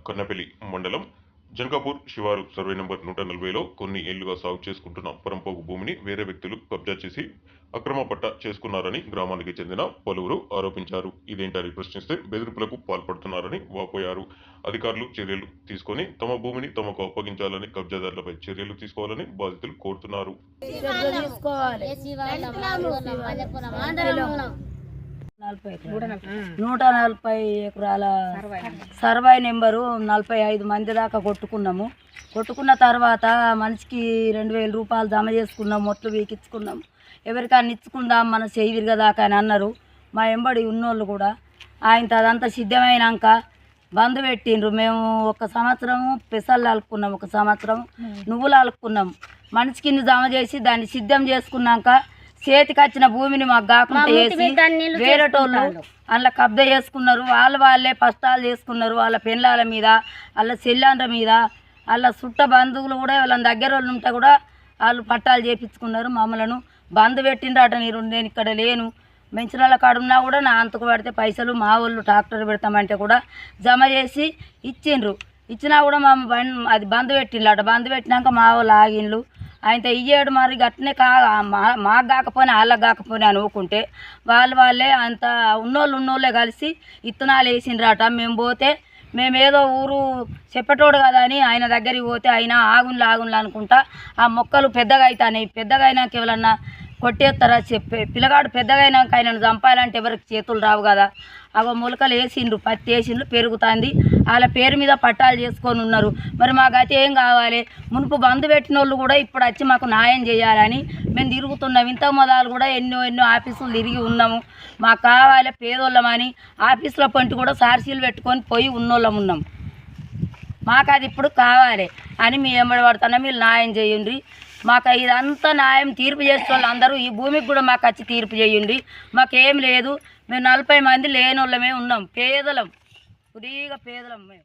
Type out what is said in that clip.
కన్నపల్లి మండలం జనకాపూర్ శివారు survey number 140లో కొన్ని ఏళ్లుగా సాగు చేసుకుంటున్న పరంపోగు భూమిని వేరే వ్యక్తులు కబ్జా చేసి అక్రమ పట్టా చేసుకున్నారని గ్రామానికి చెందిన పలువురు ఆరోపించారు. ఇదేంటని ప్రశ్నిస్తే బెదిరింపులకు పాల్పడుతున్నారని వాపోయారు. అధికారులు చర్యలు తీసుకొని తమ భూమిని తమకు అప్పగించాలని, కబ్జాదారులపై చర్యలు తీసుకోవాలని బాధితులు కోరుతున్నారు. 140 ఎకరాల సర్వే నెంబరు 45 మంది దాకా కొట్టుకున్నాము. కొట్టుకున్న తర్వాత మనిషికి 2000 రూపాయలు జమ చేసుకున్నాం, మొట్లు వీకించుకున్నాం. ఎవరికైనా ఇచ్చుకుందాం మన చెయ్యి విరగదాకా అని అన్నారు. మా ఎంబడి ఉన్నోళ్ళు కూడా ఆయన అదంతా సిద్ధమైనాక బంద్ పెట్టిండ్రు. మేము 1 సంవత్సరం పెసలు అలుక్కున్నాం, 1 సంవత్సరం నువ్వులు అలుక్కున్నాం. మనిషికి ఇన్ని జమ చేసి దాన్ని సిద్ధం చేసుకున్నాక చేతికి వచ్చిన భూమిని మాకు కాకుండా వేసి వేరేటోళ్ళు అందులో కబ్జా చేసుకున్నారు. వాళ్ళే పష్టాలు చేసుకున్నారు. వాళ్ళ పెళ్ళాల మీద, వాళ్ళ చెల్లాండ్ర మీద, వాళ్ళ చుట్ట బంధువులు కూడా వాళ్ళ దగ్గర వాళ్ళు ఉంటే కూడా వాళ్ళు పట్టాలు చేపించుకున్నారు. మమ్మలను బంద్ పెట్టిండ్రట. నేను ఇక్కడ లేను, మెంచురాల కాడున్నా కూడా నా అంతకు పడితే పైసలు మా వాళ్ళు ట్రాక్టర్ పెడతామంటే కూడా జమ చేసి ఇచ్చిండ్రు. ఇచ్చినా కూడా మా అది బంద్ పెట్టిండ్రట. బంద్ పెట్టినాక మా వాళ్ళు ఆగిండ్రు. ఆయనతో ఇయ్యాడు మరి గట్నే మాకు కాకపోయినా వాళ్ళకి కాకపోయినా అనుకుంటే వాళ్ళే అంత ఉన్నోళ్ళే కలిసి ఇత్తనాలు వేసిండ్రట. మేము పోతే మేమేదో ఊరు చెప్పేటోడు కదా అని ఆయన దగ్గరికి పోతే ఆయన ఆగున్లు అనుకుంటా ఆ మొక్కలు పెద్దగా అవుతాయి. పెద్దగా అయినాక ఎవరన్నా కొట్టేస్తారా చెప్పే పిల్లగాడు పెద్దగా అయినాక ఆయనను చంపాలంటే ఎవరికి చేతులు రావు కదా. అగో మొలకలు వేసిండ్రు, పత్తి వేసిండ్రు, పెరుగుతుంది. వాళ్ళ పేరు మీద పట్టాలు చేసుకొని ఉన్నారు. మరి మాకు అయితే ఏం కావాలి? మునుపు బంద్ పెట్టిన వాళ్ళు కూడా ఇప్పుడు వచ్చి మాకు న్యాయం చేయాలని మేము తిరుగుతున్నాం. ఇంత మొదలు కూడా ఎన్నో ఆఫీసులు తిరిగి ఉన్నాము. మాకు కావాలి పేదోళ్ళమని ఆఫీసులో పంటి కూడా సార్సీలు పెట్టుకొని పోయి ఉన్నోళ్ళం ఉన్నాం. మాకు అది ఇప్పుడు కావాలి అని మేము ఎంబడి పడుతున్నాం. మీరు న్యాయం చేయండి. మాకు ఇదంతా న్యాయం తీర్పు చేసే వాళ్ళు అందరూ ఈ భూమికి కూడా మాకు వచ్చి తీర్పు చేయండి. మాకేం లేదు. మేము 40 మంది లేని వాళ్ళమే ఉన్నాం. పేదలం, ఫ్రీగా పేదలం మేము.